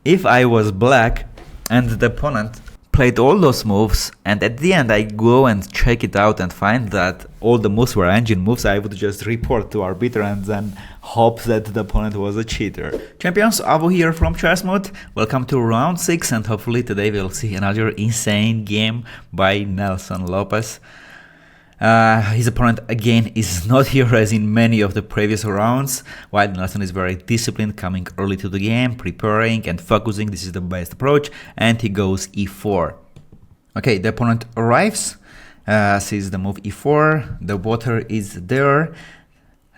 If I was black and the opponent played all those moves, and at the end I go and check it out and find that all the moves were engine moves, I would just report to arbiter and then hope that the opponent was a cheater. Champions, Avo here from Chess Mode. Welcome to round 6, and hopefully today we'll see another insane game by Nelson Lopez. His opponent again is not here as in many of the previous rounds, while Nelson is very disciplined, coming early to the game, preparing and focusing. This is the best approach, and he goes e4. Okay, the opponent arrives, sees the move e4, the water is there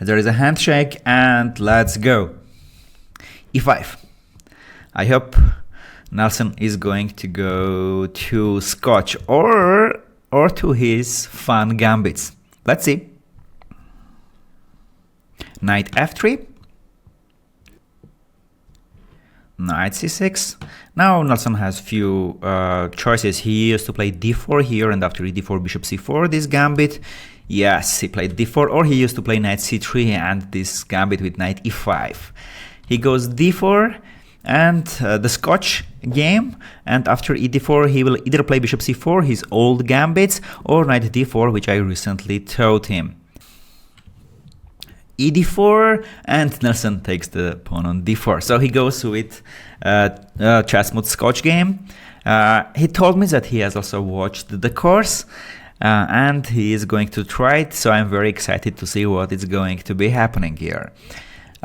is a handshake, and let's go. e5. I hope Nelson is going to go to Scotch or to his fun gambits. Let's see. Knight f3. Knight c6. Now Nelson has few choices. He used to play d4 here, and after d4 bishop c4 this gambit. Yes, he played d4, or he used to play knight c3 and this gambit with knight e5. He goes d4 and the Scotch game, and after e4 he will either play bishop c4, his old gambits, or knight d4, which I recently taught him. e4, and Nelson takes the pawn on d4. So he goes with Chess Mode Scotch game. He told me that he has also watched the course, and he is going to try it, so I'm very excited to see what is going to be happening here.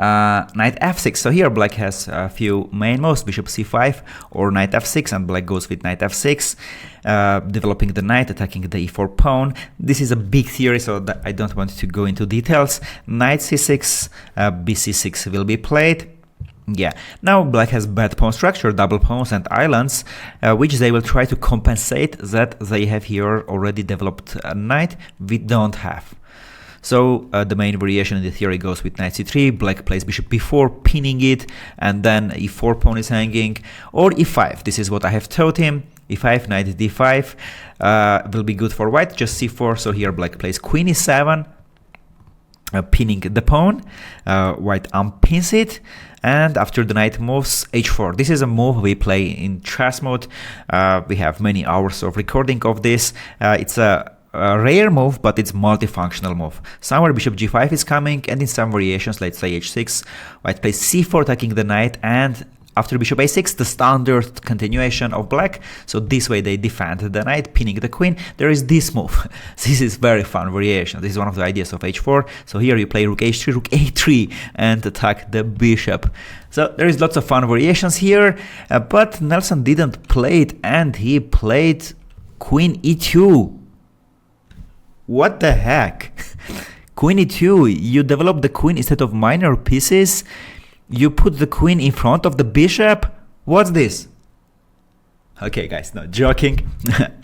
Knight f6. So here black has a few main moves, bishop c5 or knight f6, and black goes with knight f6, developing the knight, attacking the e4 pawn. This is a big theory, so that I don't want to go into details. Knight c6, bc6 will be played. Yeah, now black has bad pawn structure, double pawns and islands, which they will try to compensate that they have here already developed a knight we don't have. So the main variation in the theory goes with knight c3, black plays bishop b4, pinning it, and then e4 pawn is hanging, or e5. This is what I have taught him. e5, knight d5 will be good for white, just c4. So here black plays queen e7, pinning the pawn, white unpins it, and after the knight moves, h4. This is a move we play in Chess Mode. We have many hours of recording of this. It's a rare move, but it's multifunctional move. Somewhere bishop g5 is coming, and in some variations, let's say h6, white plays c4, attacking the knight, and after bishop a6, the standard continuation of black. So this way they defend the knight, pinning the queen. There is this move. This is very fun variation. This is one of the ideas of h4. So here you play rook h3, rook a3, and attack the bishop. So there is lots of fun variations here, but Nelson didn't play it, and he played queen e2. What the heck? Queen e2, you develop the queen instead of minor pieces. You put the queen in front of the bishop. What's this? Okay, guys, no, joking.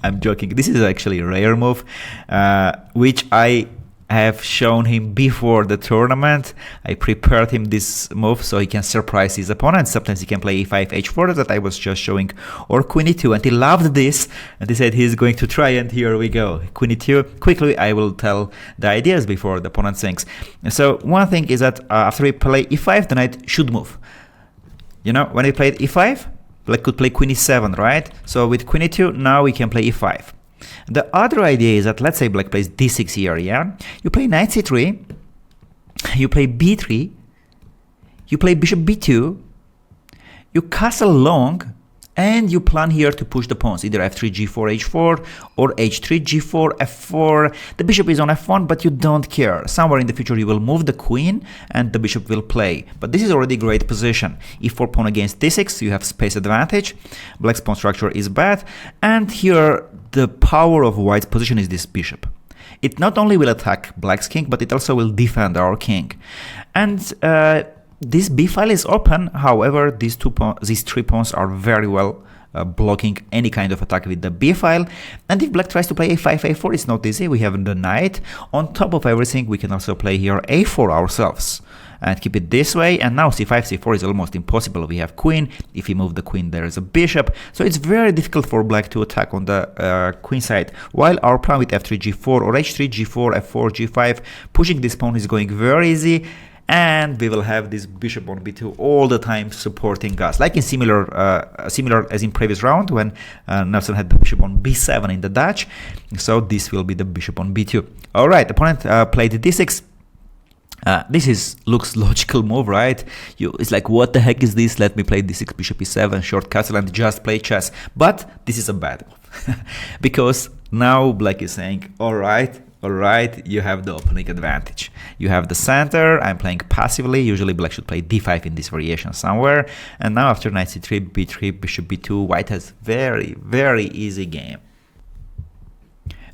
I'm joking. This is actually a rare move, which I have shown him before the tournament. I prepared him this move so he can surprise his opponent. Sometimes he can play e5, h4 that I was just showing, or queen e2, and he loved this, and he said he's going to try, and here we go. Queen e2. Quickly, I will tell the ideas before the opponent thinks. So one thing is that after we play e5, the knight should move. You know, when we played e5, black could play queen e7, right? So with queen e2, now we can play e5. The other idea is that, let's say black plays d6 here, yeah? You play knight c3, you play b3, you play bishop b2, you castle long, and you plan here to push the pawns, either f3, g4, h4, or h3, g4, f4. The bishop is on f1, but you don't care. Somewhere in the future you will move the queen, and the bishop will play. But this is already a great position. e4 pawn against d6, you have space advantage. Black's pawn structure is bad, and here the power of white's position is this bishop. It not only will attack black's king, but it also will defend our king. And this b file is open. However, these three pawns are very well blocking any kind of attack with the b file. And if black tries to play a5, a4, it's not easy. We have the knight. On top of everything, we can also play here a4 ourselves and keep it this way. And now c5, c4 is almost impossible. We have queen. If you move the queen, there is a bishop. So it's very difficult for black to attack on the queen side. While our plan with f3, g4 or h3, g4, f4, g5, pushing this pawn is going very easy. and we will have this bishop on b2 all the time supporting us, like in similar as in previous round when Nelson had the bishop on b7 in the Dutch. So this will be the bishop on b2. All right, opponent played d6. This looks logical move, right? It's like, what the heck is this? Let me play d6, bishop e7, short castle, and just play chess. But this is a bad move because now black is saying, all right, you have the opening advantage. You have the center. I'm playing passively. Usually black should play d5 in this variation somewhere. And now after knight c3, b3, bishop b2, white has very easy game.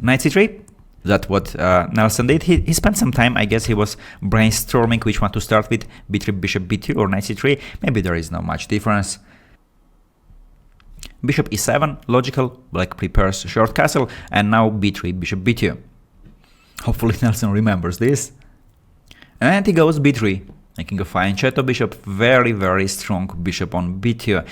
Knight c3. That's what Nelson did. He spent some time, I guess he was brainstorming which one to start with, b3, bishop b2 or knight c3. Maybe there is not much difference. Bishop e7, logical, black prepares short castle, and now b3, bishop b2. Hopefully Nelson remembers this. And he goes b3, making a fine fianchetto bishop, very strong bishop on b2.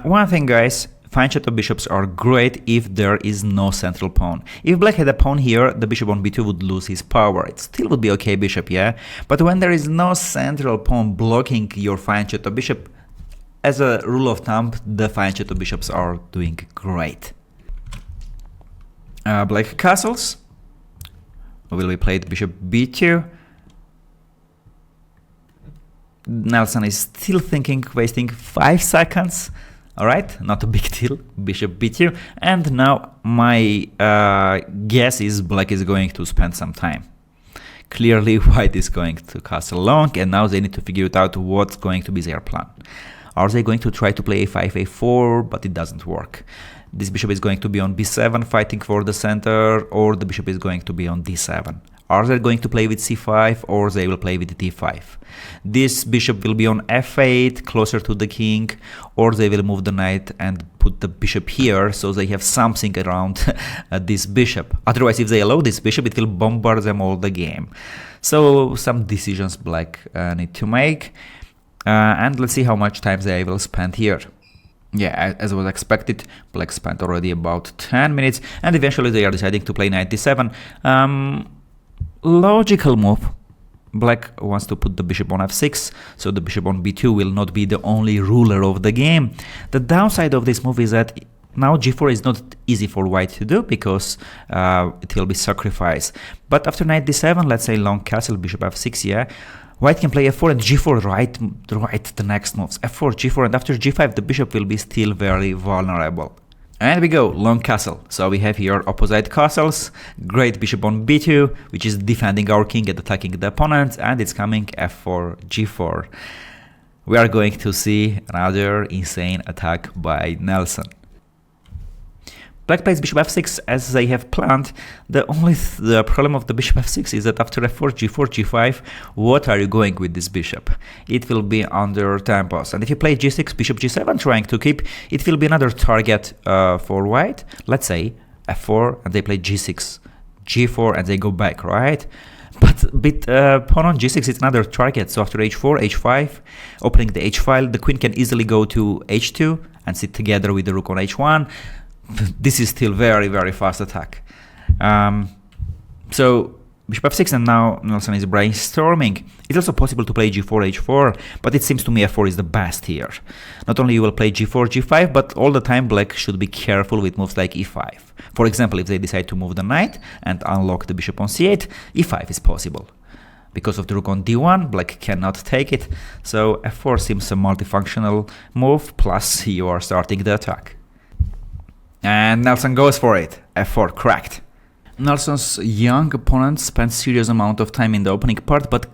One thing, guys, fianchetto bishops are great if there is no central pawn. If black had a pawn here, the bishop on b2 would lose his power. It still would be okay bishop, yeah? But when there is no central pawn blocking your fianchetto bishop, as a rule of thumb, the fianchetto bishops are doing great. Black castles. Will be played bishop b2. Nelson is still thinking, wasting 5 seconds. Alright, not a big deal, bishop b2, and now my guess is black is going to spend some time. Clearly white is going to castle long, and now they need to figure it out what's going to be their plan. Are they going to try to play a5, a4, but it doesn't work. This bishop is going to be on b7 fighting for the center, or the bishop is going to be on d7. Are they going to play with c5, or they will play with d5? This bishop will be on f8, closer to the king, or they will move the knight and put the bishop here, so they have something around this bishop. Otherwise, if they allow this bishop, it will bombard them all the game. So some decisions black need to make, and let's see how much time they will spend here. Yeah, as was expected, black spent already about 10 minutes, and eventually they are deciding to play knight d7. Logical move. Black wants to put the bishop on f6, so the bishop on b2 will not be the only ruler of the game. The downside of this move is that now g4 is not easy for white to do because it will be sacrificed. But after knight d7, let's say long castle, bishop f6, yeah, white can play f4 and g4 right the next moves. f4, g4, and after g5 the bishop will be still very vulnerable. And we go, long castle. So we have here opposite castles, great bishop on b2, which is defending our king and attacking the opponent, and it's coming f4, g4. We are going to see another insane attack by Nelson. Black plays bishop f6 as they have planned. The problem of the bishop f6 is that after f4, g4, g5, what are you going with this bishop? It will be under tempos. And if you play g6, bishop g7 trying to keep, it will be another target for white. Let's say f4 and they play g6, g4 and they go back, right? But pawn on g6 is another target. So after h4, h5, opening the h file, the queen can easily go to h2 and sit together with the rook on h1. This is still very fast attack. So bishop f6, and now Nelson is brainstorming. It's also possible to play g4, h4, but it seems to me f4 is the best here. Not only you will play g4, g5, but all the time black should be careful with moves like e5. For example, if they decide to move the knight and unlock the bishop on c8, e5 is possible. Because of the rook on d1, black cannot take it, so f4 seems a multifunctional move, plus you are starting the attack. And Nelson goes for it. f4 cracked. Nelson's young opponent spent serious amount of time in the opening part, but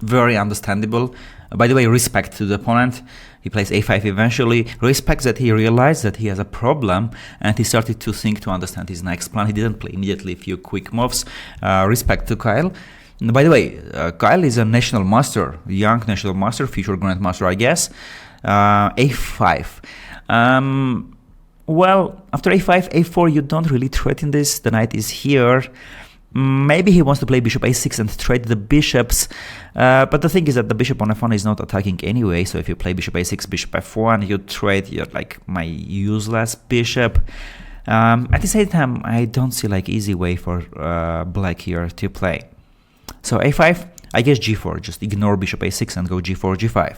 very understandable. By the way, respect to the opponent. He plays a5 eventually. Respect that he realized that he has a problem and he started to think to understand his next plan. He didn't play immediately a few quick moves. Respect to Kyle. And by the way, Kyle is a national master, young national master, future grandmaster, I guess. a5. Well, after a5, a4, you don't really threaten this. The knight is here. Maybe he wants to play bishop a6 and trade the bishops. But the thing is that the bishop on f1 is not attacking anyway. So if you play bishop a6, bishop f1, you trade like my useless bishop. At the same time, I don't see like easy way for black here to play. So a5. I guess g4, just ignore bishop a6 and go g4, g5.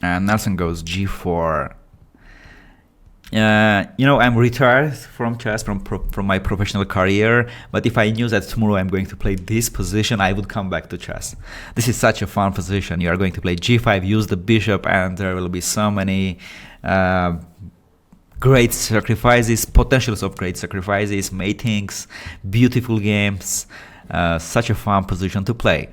And Nelson goes g4. I'm retired from chess, from my professional career, but if I knew that tomorrow I'm going to play this position, I would come back to chess. This is such a fun position. You are going to play g5, use the bishop, and there will be so many great sacrifices, potentials of great sacrifices, matings, beautiful games. Such a fun position to play.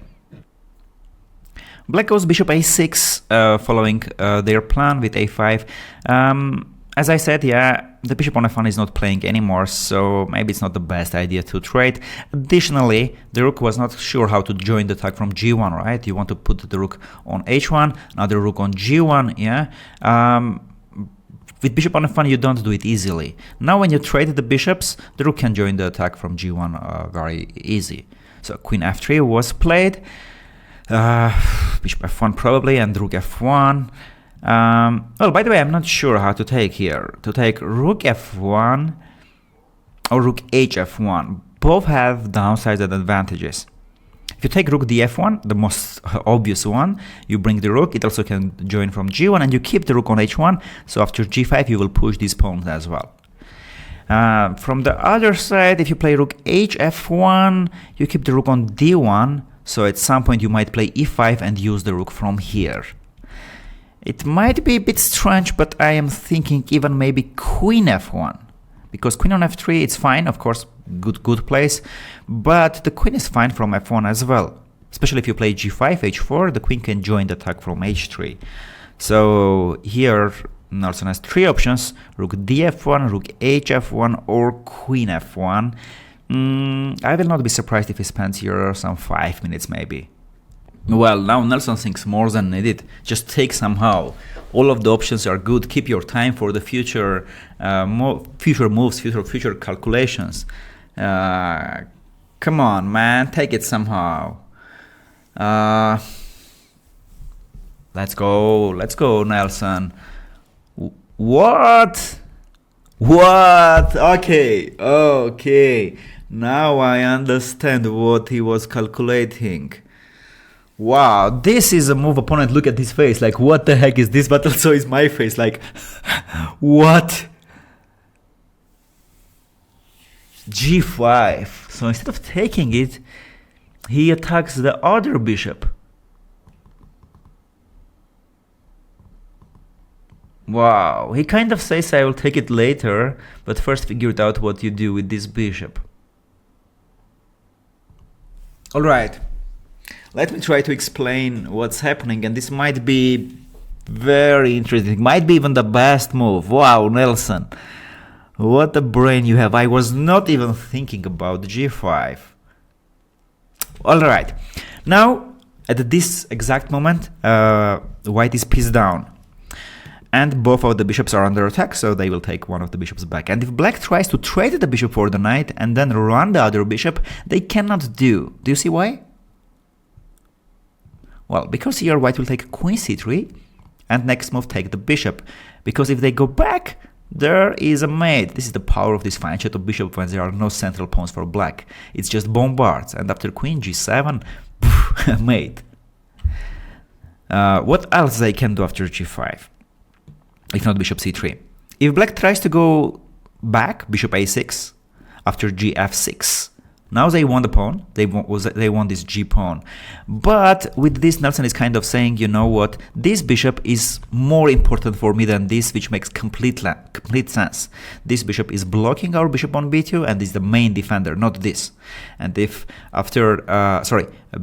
Black goes bishop a6, following their plan with a5. As I said, the bishop on f1 is not playing anymore, so maybe it's not the best idea to trade. Additionally, the rook was not sure how to join the attack from g1, right? You want to put the rook on h1, another rook on g1, with bishop on f1, you don't do it easily. Now when you trade the bishops, the rook can join the attack from g1 very easy. So queen f3 was played, bishop f1 probably, and rook f1. Well, by the way, I'm not sure how to take here. To take rook f1 or rook hf1. Both have downsides and advantages. If you take rook df1, the most obvious one, you bring the rook. It also can join from g1, and you keep the rook on h1. So after g5, you will push these pawns as well. From the other side, if you play rook hf1, you keep the rook on d1. So at some point, you might play e5 and use the rook from here. It might be a bit strange, but I am thinking even maybe queen f1. Because queen on f3, it's fine, of course, good place. But the queen is fine from f1 as well. Especially if you play g5, h4, the queen can join the attack from h3. So here, Nelson has three options: rook df1, rook hf1, or queen f1. I will not be surprised if he spends here some 5 minutes maybe. Well, now Nelson thinks more than needed. Just take somehow. All of the options are good. Keep your time for the future moves, future calculations. Come on, man, take it somehow. Let's go, Nelson. What? Okay. Now I understand what he was calculating. Wow, this is a move opponent look at his face like, what the heck is this? But also is my face like, what? g5. So instead of taking it, he attacks the other bishop. Wow, he kind of says I will take it later, but first figure out what you do with this bishop. Alright. Let me try to explain what's happening, and this might be very interesting. Might be even the best move. Wow, Nelson. What a brain you have. I was not even thinking about g5. Alright. Now, at this exact moment, white is pieced down. And both of the bishops are under attack, so they will take one of the bishops back. And if black tries to trade the bishop for the knight and then run the other bishop, they cannot do. Do you see why? Well, because here white will take queen c3, and next move take the bishop. Because if they go back, there is a mate. This is the power of this fine shot of bishop when there are no central pawns for black. It's just bombards, and after queen g7, poof, mate. What else they can do after g5? If not bishop c3. If black tries to go back, bishop a6, after gf6, now they won the pawn, they won this g pawn. But with this, Nelson is kind of saying, you know what, this bishop is more important for me than this, which makes complete sense. This bishop is blocking our bishop on b2 and is the main defender, not this. And if after,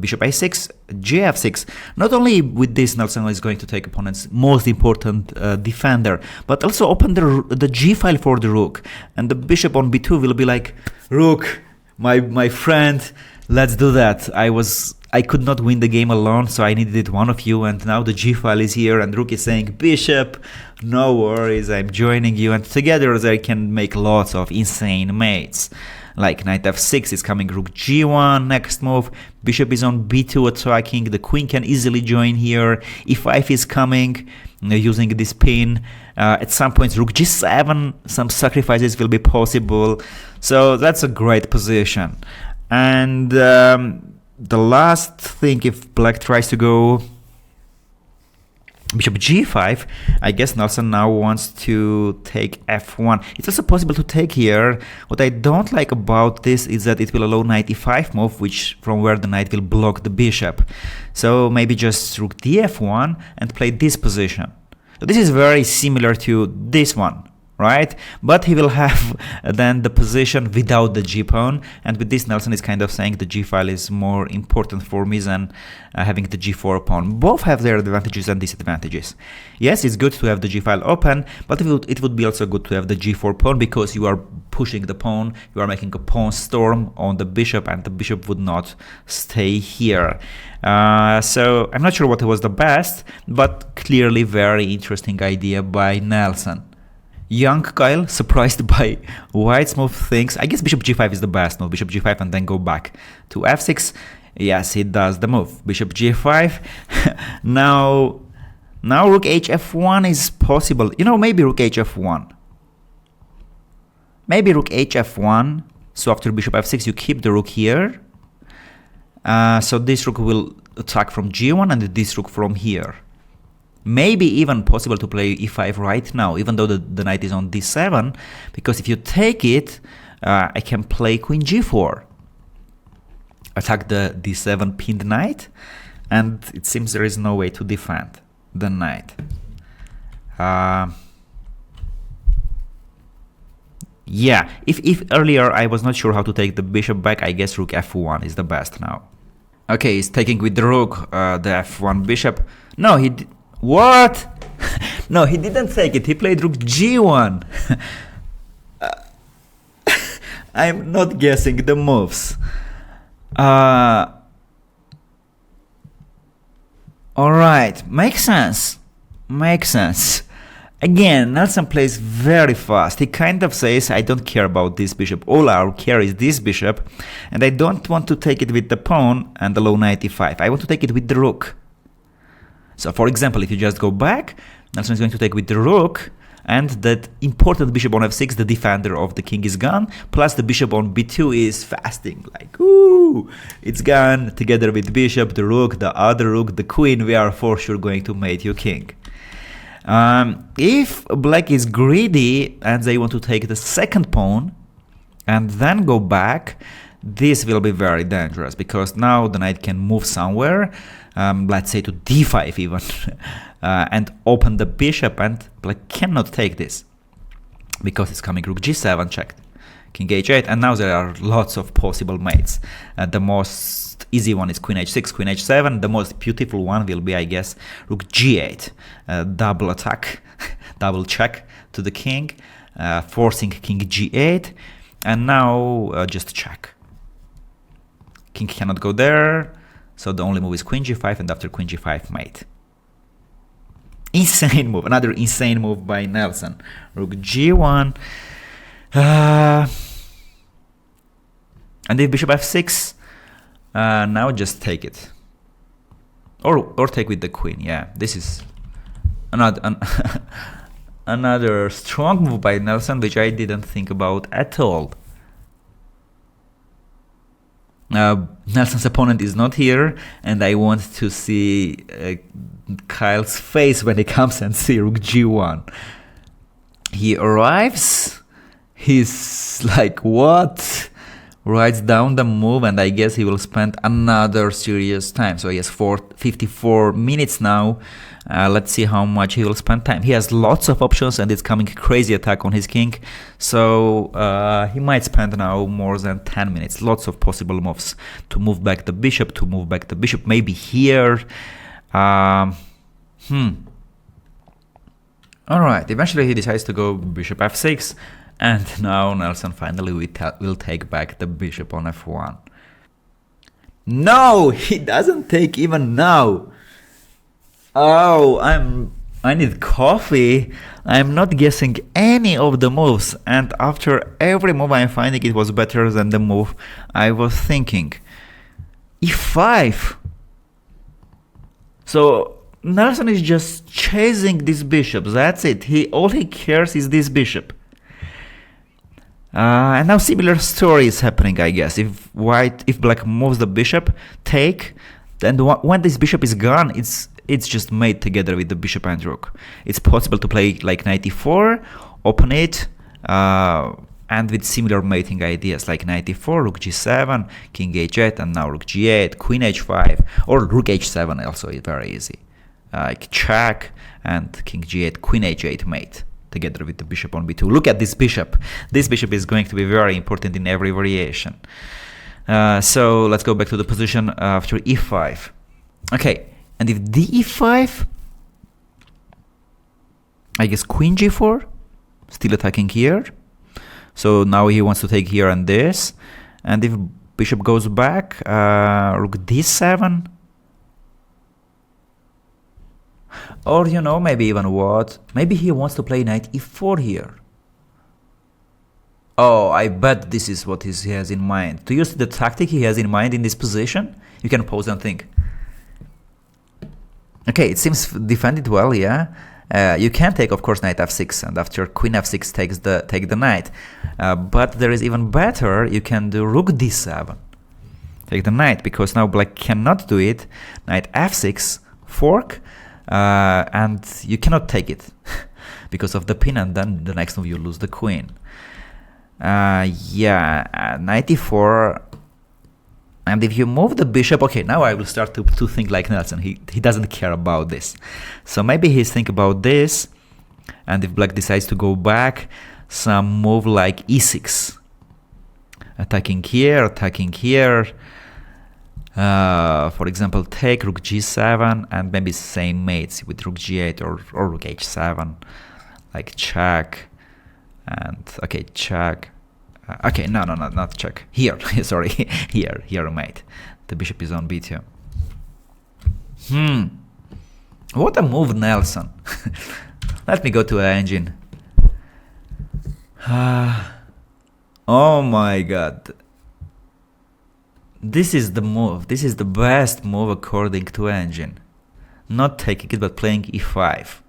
bishop a6, gf6, not only with this, Nelson is going to take opponent's most important defender, but also open the g file for the rook. And the bishop on b2 will be like, rook, my friend, let's do that. I could not win the game alone, so I needed one of you, and now the g file is here, and rook is saying, bishop, no worries, I'm joining you, and together they can make lots of insane mates. Like knight f6 is coming, rook g1, next move, bishop is on b2 attacking, the queen can easily join here, e5 is coming, using this pin. At some point rook g7, some sacrifices will be possible, so that's a great position. And the last thing, if black tries to go bishop g5, I guess Nelson now wants to take f1. It's also possible to take here. What I don't like about this is that it will allow knight e5 move, which from where the knight will block the bishop. So maybe just rook df1 and play this position. So this is very similar to this one, right? But he will have then the position without the g pawn, and with this Nelson is kind of saying the g file is more important for me than having the g4 pawn. Both have their advantages and disadvantages. Yes, it's good to have the g file open, but it would be also good to have the g4 pawn, because you are pushing the pawn, you are making a pawn storm on the bishop, and the bishop would not stay here. So I'm not sure what was the best, but clearly very interesting idea by Nelson. Young Kyle, surprised by white's move, thinks, I guess bishop g5 is the best move, bishop g5 and then go back to f6. Yes, he does the move, bishop g5. now rook hf1 is possible. You know, maybe rook hf1. Maybe rook hf1, so after bishop f6 you keep the rook here. So this rook will attack from g1 and this rook from here. Maybe even possible to play e5 right now, even though the knight is on d7, because if you take it, I can play queen g4. Attack the d7 pinned knight, and it seems there is no way to defend the knight. Yeah, if earlier I was not sure how to take the bishop back, I guess rook f1 is the best now. Okay, he's taking with the rook, the f1 bishop. No, what? No, he didn't take it. He played rook g1. I'm not guessing the moves. Alright, makes sense. Makes sense. Again, Nelson plays very fast. He kind of says, I don't care about this bishop. All I care is this bishop. And I don't want to take it with the pawn and allow knight e5. I want to take it with the rook. So for example, if you just go back, Nelson is going to take with the rook, and that important bishop on f6, the defender of the king, is gone, plus the bishop on b2 is fasting, like, ooh, it's gone, together with bishop, the rook, the other rook, the queen, we are for sure going to mate your king. If black is greedy and they want to take the second pawn and then go back, this will be very dangerous, because now the knight can move somewhere, let's say to d5 even, and open the bishop, and black cannot take this because it's coming rook g7 checked, king h8, and now there are lots of possible mates. The most easy one is queen h6, queen h7. The most beautiful one will be, I guess, rook g8, double attack, double check to the king, forcing king g8, and now just check. King cannot go there, so the only move is queen g5, and after queen g5 mate. Insane move, another insane move by Nelson. Rook g1, and if bishop f6, now just take it, or take with the queen. Yeah, this is another strong move by Nelson, which I didn't think about at all. Nelson's opponent is not here, and I want to see Kyle's face when he comes and see rook g1. He arrives, he's like, what? Writes down the move, and I guess he will spend another serious time. So he has 54 minutes now. Let's see how much he will spend time. He has lots of options, and it's coming crazy attack on his king. So he might spend now more than 10 minutes. Lots of possible moves to move back the bishop, maybe here. Alright, eventually he decides to go bishop f6. And now Nelson finally will take back the bishop on f1. No, he doesn't take even now. Oh, I need coffee. I'm not guessing any of the moves, and after every move I'm finding it was better than the move I was thinking. e5. So Nelson is just chasing these bishops. That's it. All he cares is this bishop. And now similar story is happening, I guess. If black moves the bishop, take, then when this bishop is gone, it's just made together with the bishop and rook. It's possible to play like knight e4, open it, and with similar mating ideas like knight e4, rook g7, king h8, and now rook g8, queen h5, or rook h7 also is very easy. Like check, and king g8, queen h8 mate, together with the bishop on b2. Look at this bishop. This bishop is going to be very important in every variation. So let's go back to the position after e5. Okay, and if d5, I guess queen g4, still attacking here. So now he wants to take here and this. And if bishop goes back, rook d7. Or, you know, maybe even what? Maybe he wants to play knight e4 here. Oh, I bet this is what he has in mind. Do you see the tactic he has in mind in this position? You can pause and think. Okay, it seems defended well, yeah. You can take, of course, knight f6, and after queen f6 take the knight. But there is even better. You can do rook d7, take the knight, because now black cannot do it. Knight f6, fork, and you cannot take it because of the pin, and then the next move you lose the queen. Yeah, knight e4. And if you move the bishop, okay, now I will start to think like Nelson. He doesn't care about this. So maybe he's thinking about this. And if black decides to go back, some move like e6. Attacking here, for example, take rook g7 and maybe same mates with rook g8 or rook h7. Like check. And, okay, check. Okay, no, not check. Here, sorry, here, mate. The bishop is on b2. What a move, Nelson. Let me go to the engine. Oh my god. This is the move. This is the best move according to engine. Not taking it, but playing e5.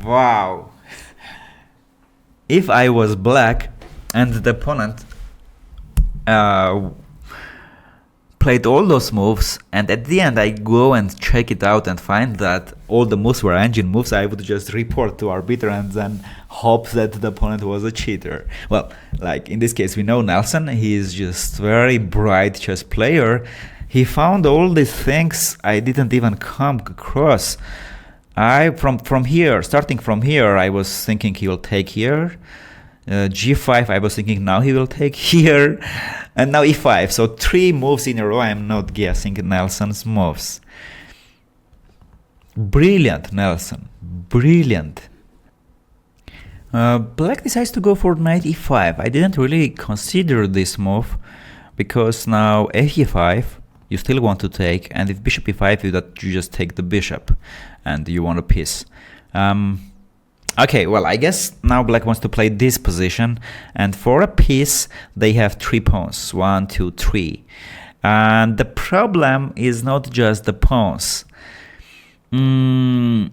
Wow. If I was black and the opponent played all those moves, and at the end I go and check it out and find that all the moves were engine moves, I would just report to arbiter and then hope that the opponent was a cheater. Well, like in this case we know Nelson, he is just very bright chess player. He found all these things I didn't even come across. Starting from here, I was thinking he will take here. G5, I was thinking now he will take here. And now E5. So 3 moves in a row. I am not guessing Nelson's moves. Brilliant, Nelson. Brilliant. Black decides to go for knight E5. I didn't really consider this move because now F5. You still want to take, and if bishop e5, you just take the bishop, and you want a piece. Okay, well, I guess now black wants to play this position, and for a piece, they have 3 pawns, 1, 2, 3. And the problem is not just the pawns. The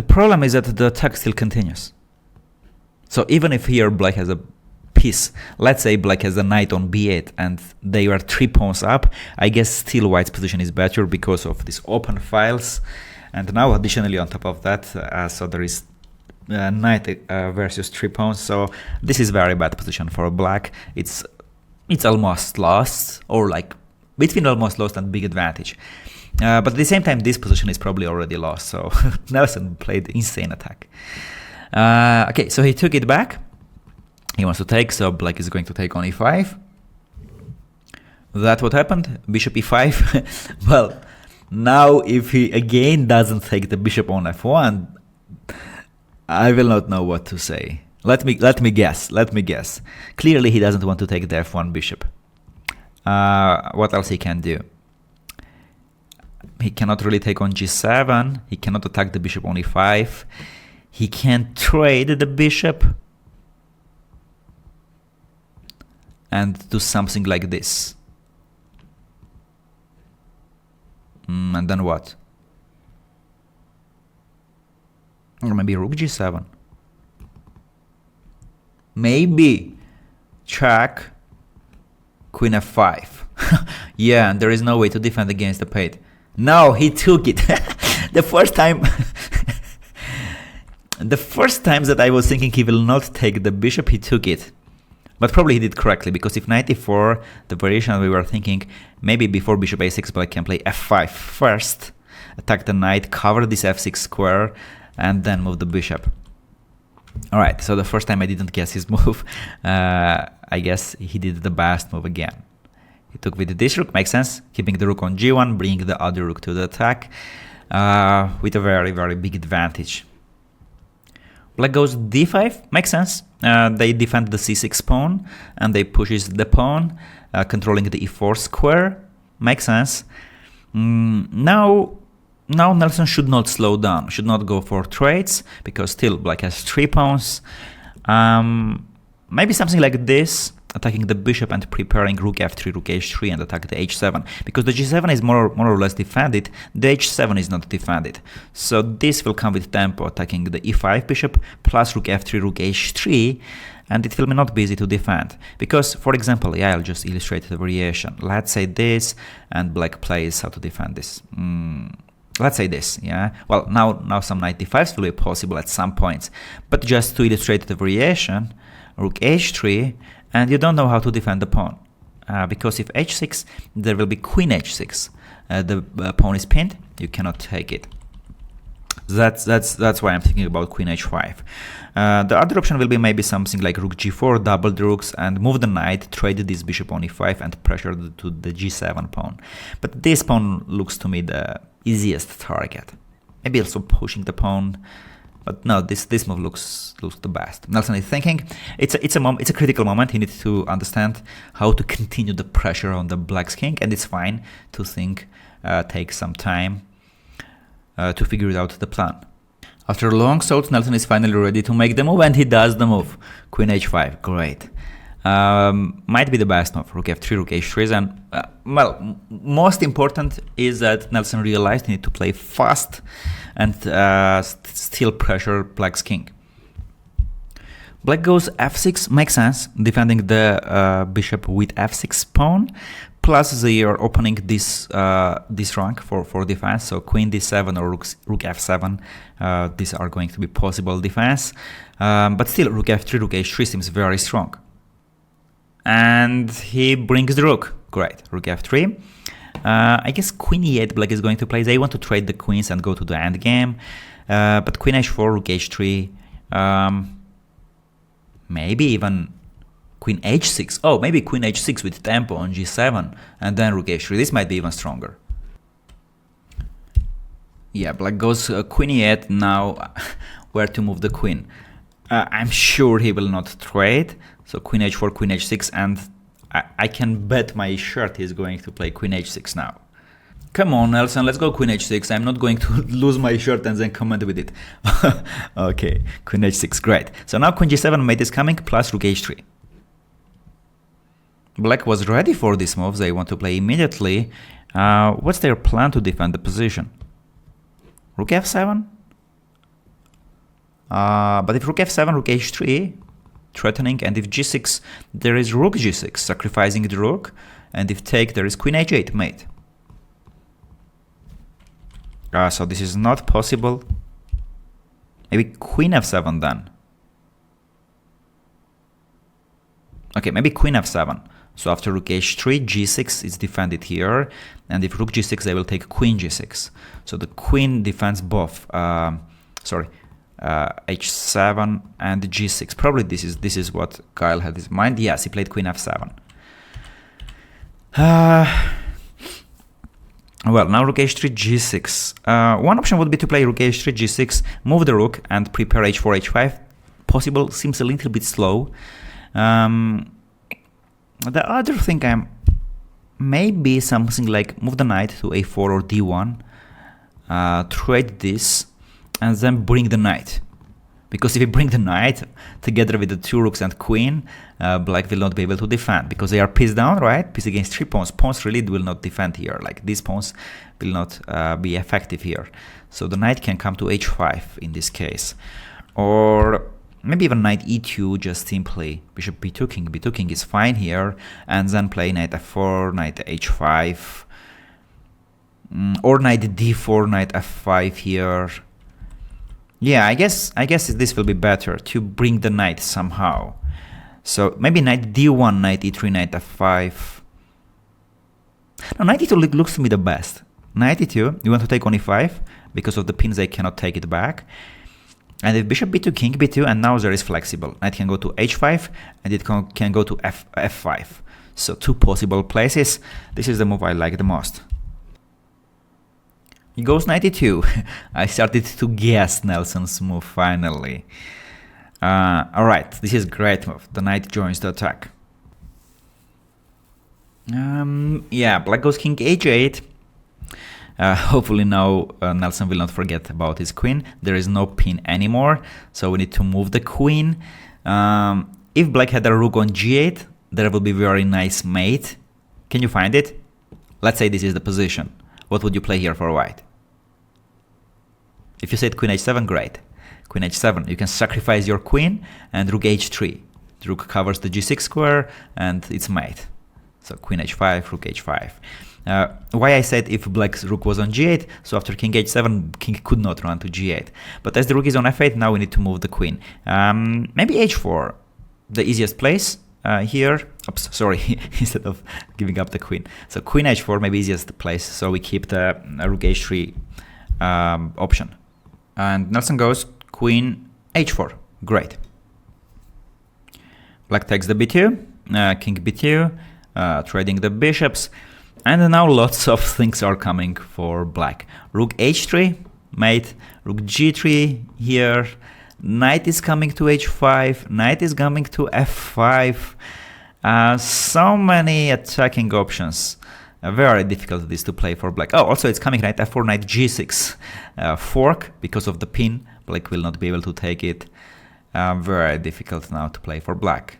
problem is that the attack still continues. So even if here black has a piece, let's say black has a knight on b8 and they are 3 pawns up, I guess still white's position is better because of these open files. And now additionally on top of that, so there is knight versus 3 pawns, so this is very bad position for black. It's almost lost, or like between almost lost and big advantage. But at the same time this position is probably already lost, so Nelson played insane attack. Okay, so he took it back. He wants to take, so black is going to take on e5. That's what happened. Bishop e5. Well, now if he again doesn't take the bishop on f1, I will not know what to say. Let me guess. Clearly he doesn't want to take the f1 bishop. What else he can do? He cannot really take on g7. He cannot attack the bishop on e5. He can trade the bishop and do something like this. And then what? Or maybe rook g7. maybe check queen f5. Yeah, and there is no way to defend against the pate. No, he took it. The first time the first time that I was thinking he will not take the bishop, he took it. But probably he did correctly, because if knight e4, the variation we were thinking, maybe before bishop a6, black can play f5 first, attack the knight, cover this f6 square, and then move the bishop. Alright, so the first time I didn't guess his move. I guess he did the best move again. He took with this rook, makes sense, keeping the rook on g1, bringing the other rook to the attack, with a very, very big advantage. Black goes d5, makes sense. They defend the c6 pawn, and they pushes the pawn, controlling the e4 square, makes sense. Now Nelson should not slow down, should not go for trades, because still black has 3 pawns. Maybe something like this, attacking the bishop and preparing rook f3, rook h3, and attack the h7, because the g7 is more or less defended, the h7 is not defended. So this will come with tempo, attacking the e5 bishop, plus rook f3, rook h3, and it will not be easy to defend. Because, for example, yeah, I'll just illustrate the variation. Let's say this, and black plays how to defend this. Let's say this, yeah. Well, now some knight d5s will be possible at some points, but just to illustrate the variation, rook h3, and you don't know how to defend the pawn, because if h6, there will be queen h6. The pawn is pinned, you cannot take it. That's why I'm thinking about queen h5. The other option will be maybe something like rook g4, double the rooks, and move the knight, trade this bishop on e5, and pressure to the g7 pawn. But this pawn looks to me the easiest target. Maybe also pushing the pawn. But no, this move looks the best. Nelson is thinking it's a critical moment. He needs to understand how to continue the pressure on the black's king, and it's fine to think, take some time to figure it out the plan. After long thought, Nelson is finally ready to make the move, and he does the move. Queen h5, great. Might be the best move. Rook f3, rook h3, and well, most important is that Nelson realized he needed to play fast and still pressure black's king. Black goes f6, makes sense, defending the bishop with f6 pawn, plus they are opening this rank for defense, so queen d7 or rook f7, these are going to be possible defense, but still rook f3, rook h3 seems very strong. And he brings the rook, great, rook f3. I guess queen e8 black is going to play. They want to trade the queens and go to the endgame. But queen h4, rook h3, maybe even queen h6. Oh, maybe queen h6 with tempo on g7, and then rook h3. This might be even stronger. Yeah, black goes queen e8. Now, where to move the queen? I'm sure he will not trade. So queen h4, queen h6, and I can bet my shirt he's going to play queen h6 now. Come on, Nelson, let's go queen h6. I'm not going to lose my shirt and then comment with it. Okay, queen h6, great. So now queen g7 mate is coming, plus rook h3. Black was ready for this move. They want to play immediately. What's their plan to defend the position? Rook f7? But if rook f7, rook h3, threatening, and if g6, there is rook g6, sacrificing the rook, and if take, there is queen h8, mate. So this is not possible. Maybe queen f7 then. Okay, maybe queen f7. So after rook h3, g6 is defended here, and if rook g6, they will take queen g6. So the queen defends both. H7 and g6. Probably this is what Kyle had in mind. Yes, he played queen f7. Well, now rook h3, g6. One option would be to play rook h3, g6, move the rook, and prepare h4, h5. Possible, seems a little bit slow. The other thing maybe something like move the knight to a4 or d1, trade this, and then bring the knight. Because if you bring the knight together with the two rooks and queen, black will not be able to defend, because they are piece down, right? Piece against 3 pawns. Pawns really will not defend here. Like these pawns will not be effective here. So the knight can come to h5 in this case. Or maybe even knight e2, just simply bishop b2, king b2, king is fine here, and then play knight f4, knight h5, or knight d4, knight f5 here. Yeah, I guess this will be better to bring the knight somehow. So maybe knight d1, knight e3, knight f5. Now knight e2 looks to me the best. Knight e2, you want to take on e5, because of the pins I cannot take it back. And if bishop b2, king b2, and now there is flexible. Knight can go to h5, and it can go to f5. So 2 possible places. This is the move I like the most. He goes knight e2. I started to guess Nelson's move finally. Alright, this is great move. The knight joins the attack. Yeah, black goes king h8. Hopefully now Nelson will not forget about his queen. There is no pin anymore, so we need to move the queen. If black had a rook on g8, there will be very nice mate. Can you find it? Let's say this is the position. What would you play here for white? If you said queen h7, great. Queen h7, you can sacrifice your queen, and rook h3. The rook covers the g6 square, and it's mate. So queen h5, rook h5. Why I said if black's rook was on g8, so after king h7, king could not run to g8. But as the rook is on f8, now we need to move the queen. Maybe h4, the easiest place here. Oops, sorry, instead of giving up the queen. So queen h4, maybe easiest place, so we keep the rook h3 option. And Nelson goes queen h4, great. Black takes the b2, king b2, trading the bishops. And now lots of things are coming for black. Rook h3, mate, rook g3 here, knight is coming to h5, knight is coming to f5. So many attacking options. Very difficult this to play for black. Oh, also it's coming knight f4, knight g6. Fork, because of the pin, black will not be able to take it. Very difficult now to play for black.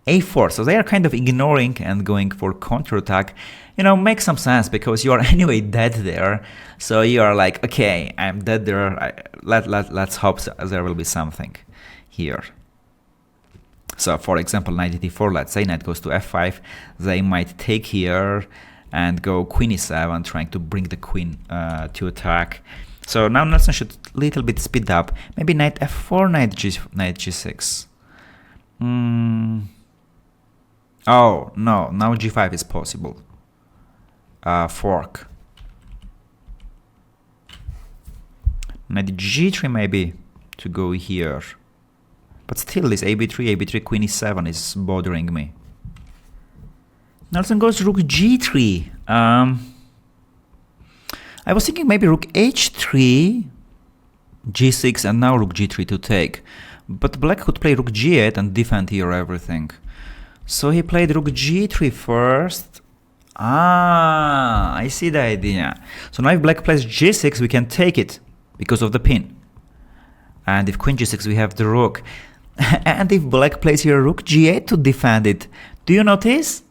a4, so they are kind of ignoring and going for counterattack. You know, makes some sense because you are anyway dead there. So you are like, okay, I'm dead there. Let's hope there will be something here. So for example, knight d4, let's say knight goes to f5. They might take here and go queen e7, trying to bring the queen to attack. So now Nelson should a little bit speed up. Maybe knight f4, knight g6. Oh, no, now g5 is possible. Fork. Knight g3 maybe to go here. But still this ab3, queen e7 is bothering me. Nelson goes rook g3. I was thinking maybe rook h3, g6, and now rook g3 to take. But black could play rook g8 and defend here everything. So he played rook g3 first. I see the idea. So now if black plays g6, we can take it because of the pin. And if queen g6, we have the rook. And if black plays here rook g8 to defend it, do you notice?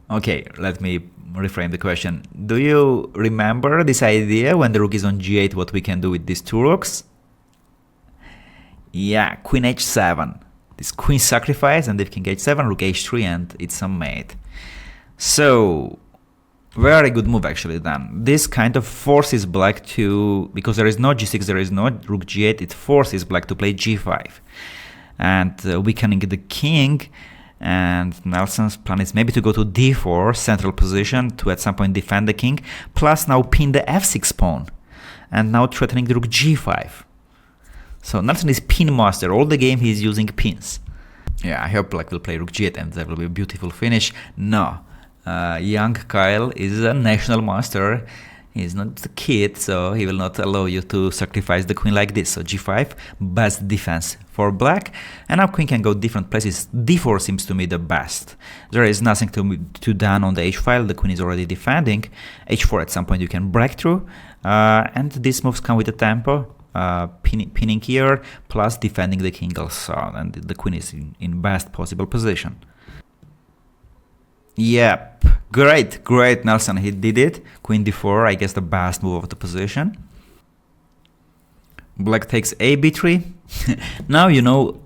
Okay, let me reframe the question. Do you remember this idea when the rook is on g8, what we can do with these two rooks? Yeah, queen h7. This queen sacrifice, and if king h7, rook h3, and it's a mate. So, very good move actually then. This kind of forces black to, because there is no g6, there is no rook g8, it forces black to play g5. And weakening the king, and Nelson's plan is maybe to go to d4, central position, to at some point defend the king, plus now pin the f6 pawn, and now threatening the rook g5. So Nelson is pin master, all the game he is using pins. Yeah, I hope black will play rook g8 and there will be a beautiful finish. No, young Kyle is a national master. He's not a kid, so he will not allow you to sacrifice the queen like this. So g5, best defense for black. And now queen can go different places. d4 seems to me the best. There is nothing to done on the h file. The queen is already defending. h4 at some point you can break through. And these moves come with a tempo. Pinning here, plus defending the king also. And the queen is in best possible position. Yep, great Nelson, he did it. Queen d4, I guess the best move of the position. Black takes a b3. Now you know,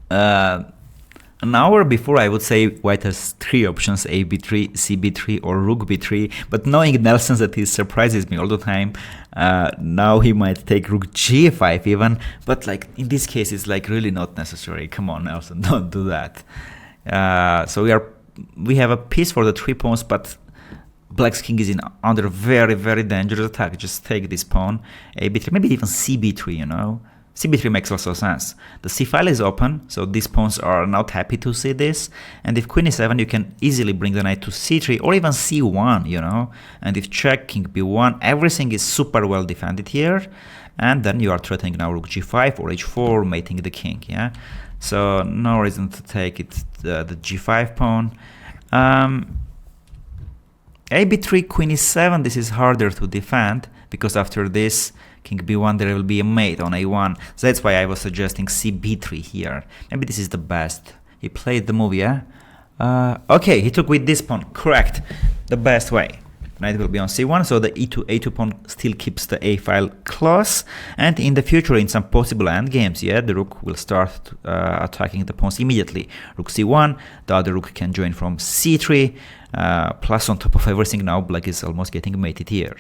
an hour before I would say white has 3 options, a b3, c b3 or rook b3, but knowing Nelson that he surprises me all the time, now he might take rook g5 even, but like in this case it's like really not necessary. Come on, Nelson, don't do that. So we have a piece for the 3 pawns, but Black's king is under very dangerous attack. Just take this pawn, a b3, maybe even c b3, you know. c b3 makes also sense. The c file is open, so these pawns are not happy to see this. And if queen e7, you can easily bring the knight to c3 or even c1, you know. And if check, king b1, everything is super well defended here. And then you are threatening now rook g5 or h4, mating the king, yeah. So no reason to take it, the g5 pawn. A b3, queen e7, this is harder to defend, because after this, king b1, there will be a mate on a1. So that's why I was suggesting c b3 here. Maybe this is the best. He played the move, yeah? Okay, he took with this pawn. Correct. The best way. Knight will be on c1, so the a2 pawn still keeps the a file close. And in the future, in some possible endgames, yeah, the rook will start attacking the pawns immediately. Rook c1, the other rook can join from c3. Plus on top of everything, now Black is almost getting mated here.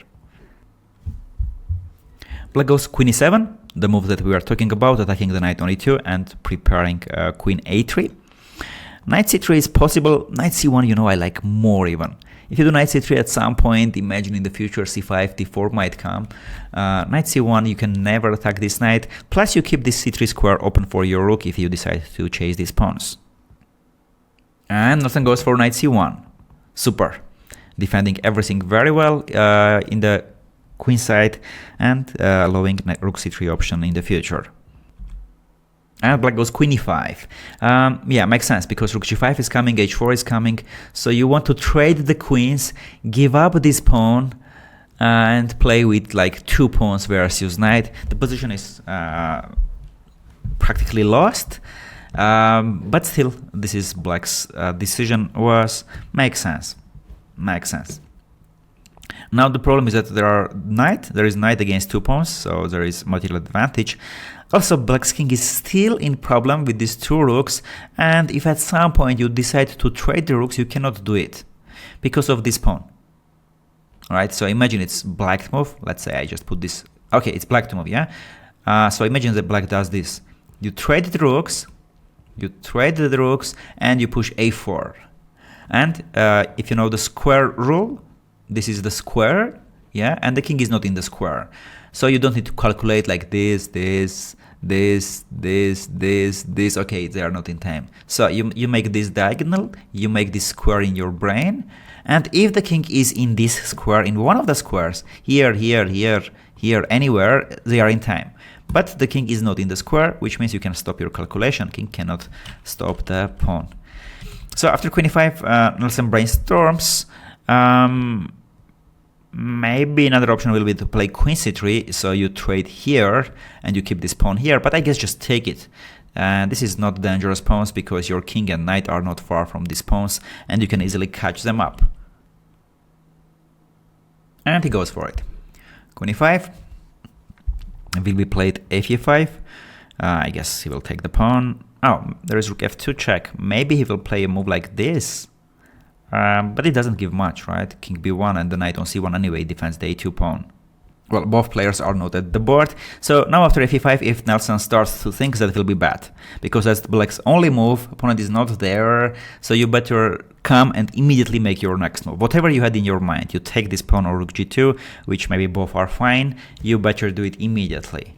Black goes queen e7, the move that we were talking about, attacking the knight on e2 and preparing queen a3. Knight c3 is possible. Knight c1, you know, I like more even. If you do knight c3 at some point, imagine in the future c5, d4 might come. Knight c1, you can never attack this knight. Plus you keep this c3 square open for your rook if you decide to chase these pawns. And Nelson goes for knight c1. Super. Defending everything very well in the queen side and allowing rook c3 option in the future. And Black goes queen e5. Yeah, makes sense, because rook g5 is coming, h4 is coming, so you want to trade the queens, give up this pawn, and play with like 2 pawns versus knight. The position is practically lost, but still, this is Black's decision makes sense. Makes sense. Now the problem is that there is knight against 2 pawns, so there is material advantage. Also, Black's king is still in problem with these 2 rooks, and if at some point you decide to trade the rooks, you cannot do it because of this pawn. Alright, so imagine it's Black to move. Let's say I just put this. Okay, it's Black to move, yeah? So imagine that Black does this. You trade the rooks, and you push a4. And if you know the square rule, this is the square, yeah, and the king is not in the square. So you don't need to calculate like this, okay, they are not in time. So you make this diagonal, you make this square in your brain, and if the king is in this square, in one of the squares, here, anywhere, they are in time. But the king is not in the square, which means you can stop your calculation. King cannot stop the pawn. So after queen e5, Nelson brainstorms. Maybe another option will be to play queen c3, so you trade here and you keep this pawn here, but I guess just take it. This is not dangerous pawns because your king and knight are not far from these pawns and you can easily catch them up. And he goes for it. Queen e5 will be played f5. I guess he will take the pawn. Oh, there is rook f2 check. Maybe he will play a move like this. But it doesn't give much, right? King b1 and the knight on c1 anyway defends the a2 pawn. Well, both players are not at the board. So now after f5, if Nelson starts to think, that will be bad. Because that's Black's only move, opponent is not there, so you better come and immediately make your next move. Whatever you had in your mind, you take this pawn or rook g2, which maybe both are fine, you better do it immediately.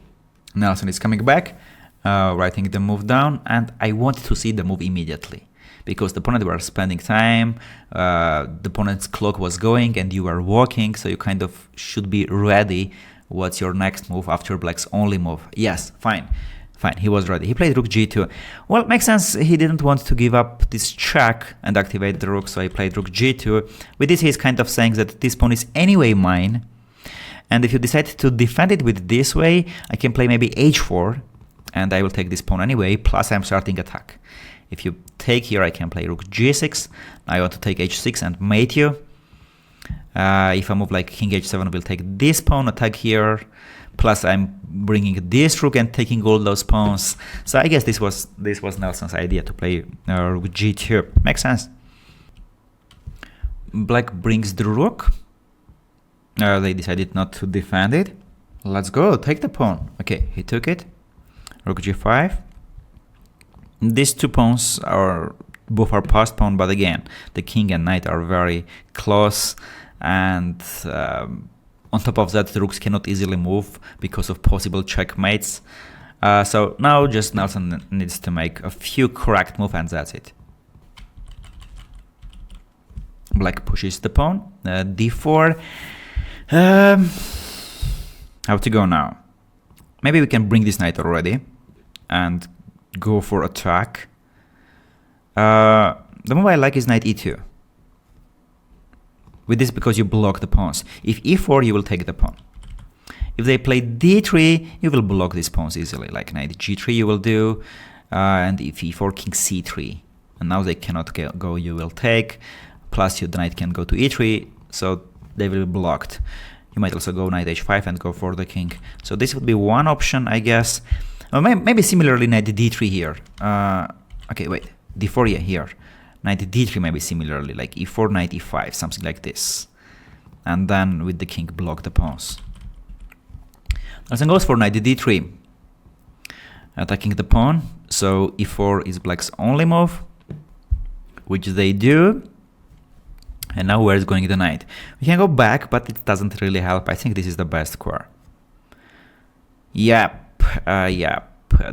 Nelson is coming back, writing the move down, and I want to see the move immediately. Because the opponent were spending time, the opponent's clock was going and you were walking, so you kind of should be ready. What's your next move after Black's only move? Yes, fine, he was ready. He played rook g2. Well, it makes sense, he didn't want to give up this check and activate the rook, so he played rook g2. With this, he's kind of saying that this pawn is anyway mine, and if you decide to defend it with this way, I can play maybe h4, and I will take this pawn anyway, plus I'm starting attack. If you take here, I can play rook g6. I want to take h6 and mate you. If I move like king h7, I will take this pawn, attack here. Plus I'm bringing this rook and taking all those pawns. So I guess this was Nelson's idea to play rook g2. Makes sense. Black brings the rook. They decided not to defend it. Let's go, take the pawn. Okay, he took it. Rook g5. These two pawns are both are passed pawn, but again, the king and knight are very close, and on top of that, the rooks cannot easily move because of possible checkmates. So now just Nelson needs to make a few correct moves, and that's it. Black pushes the pawn, d4. How to go now? Maybe we can bring this knight already and go for attack. The move I like is knight e2. With this, because you block the pawns. If e4, you will take the pawn. If they play d3, you will block these pawns easily, like knight g3 you will do, and if e4, king c3. And now they cannot go, you will take, plus the knight can go to e3, so they will be blocked. You might also go knight h5 and go for the king. So this would be one option, I guess. Maybe similarly knight d3 here. Okay, wait, d4, yeah, here. Knight d3 maybe similarly, like e4, knight e5, something like this. And then with the king block the pawns. Nelson goes for knight d3, attacking the pawn. So e4 is black's only move, which they do. And now where is going the knight? We can go back, but it doesn't really help. I think this is the best square. Yep,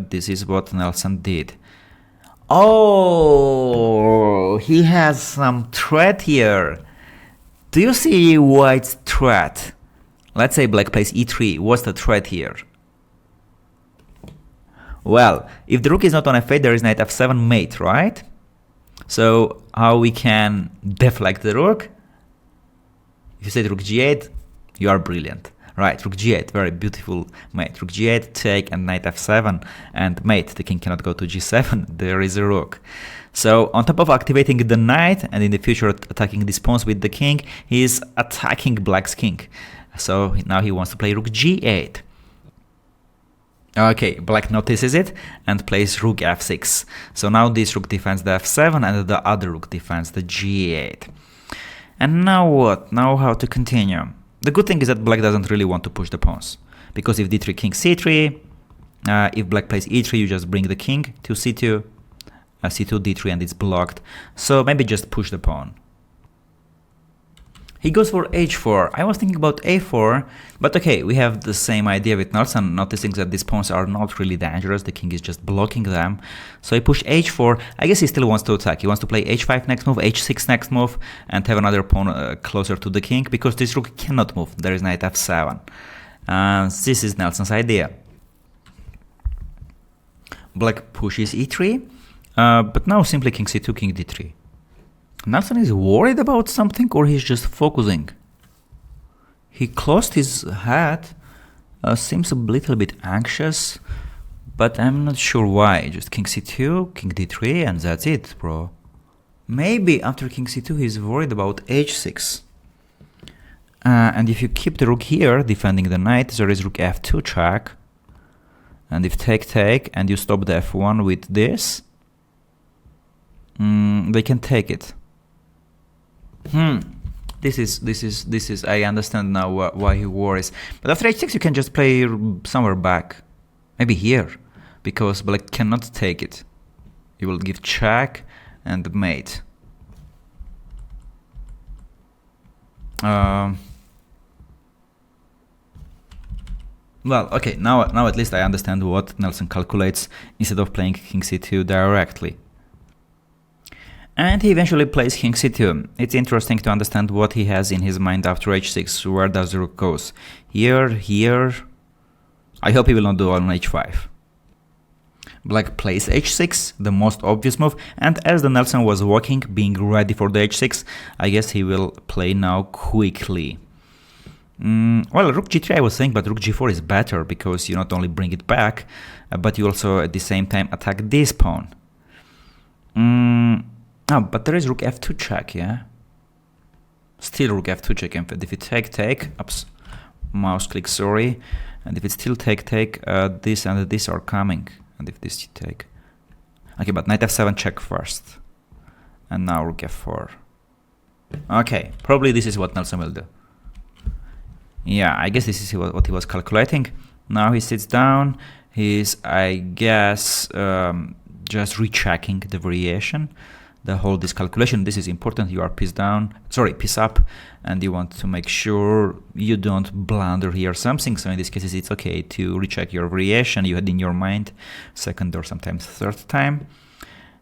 this is what Nelson did. Oh, he has some threat here. Do you see white's threat? Let's say black plays e3. What's the threat here? Well, if the rook is not on f8, there is knight f7 mate, right? So how we can deflect the rook? If you say rook g8, you are brilliant. Right, rook g8, very beautiful mate. Rook g8, take, and knight f7, and mate. The king cannot go to g7, there is a rook. So on top of activating the knight, and in the future attacking these pawns with the king, he is attacking black's king. So now he wants to play rook g8. Okay, black notices it and plays rook f6. So now this rook defends the f7 and the other rook defends the g8. And now what? Now how to continue? The good thing is that black doesn't really want to push the pawns. Because if d3, king c3, if black plays e3, you just bring the king to c2, c2, d3, and it's blocked. So maybe just push the pawn. He goes for h4. I was thinking about a4, but okay, we have the same idea with Nelson, noticing that these pawns are not really dangerous, the king is just blocking them. So I push h4. I guess he still wants to attack. He wants to play h5 next move, h6 next move, and have another pawn closer to the king, because this rook cannot move. There is knight f7. This is Nelson's idea. Black pushes e3, but now simply king c2, king d3. Nelson is worried about something, or he's just focusing? He closed his head, seems a little bit anxious, but I'm not sure why. Just king c2, king d3, and that's it, bro. Maybe after king c2 he's worried about h6. And if you keep the rook here, defending the knight, there is rook f2 check. And if take, and you stop the f1 with this, they can take it. This is I understand now why he worries. But after h6 you can just play somewhere back. Maybe here. Because black cannot take it. You will give check and mate. Well, okay, now at least I understand what Nelson calculates instead of playing king c2 directly. And he eventually plays king c2. It's interesting to understand what he has in his mind after h6. Where does the rook goes? Here, here. I hope he will not do on h5. Black plays h6, the most obvious move, and as the Nelson was walking, being ready for the h6, I guess he will play now quickly. Well, rook g3 I was saying, but rook g4 is better, because you not only bring it back, but you also at the same time attack this pawn. Oh, but there is rook f2 check, yeah? Still rook f2 check, and if you take, oops, mouse click, sorry. And if it's still take, this and this are coming. And if this you take. Okay, but knight f7 check first. And now rook f4. Okay, probably this is what Nelson will do. Yeah, I guess this is what he was calculating. Now he sits down. He's, I guess, just rechecking the variation. The whole this calculation. This is important. You are piece up, and you want to make sure you don't blunder here something. So in this case, it's okay to recheck your variation you had in your mind, second or sometimes third time.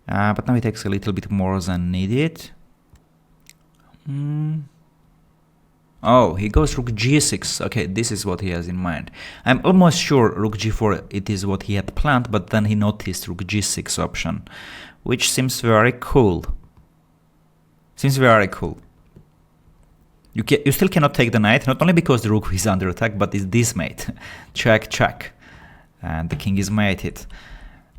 But now it takes a little bit more than needed. Oh, he goes rook g6. Okay, this is what he has in mind. I'm almost sure rook g4 it is what he had planned, but then he noticed rook g6 option, which seems very cool. Seems very cool. You still cannot take the knight, not only because the rook is under attack, but it's this mate. Check, check. And the king is mated.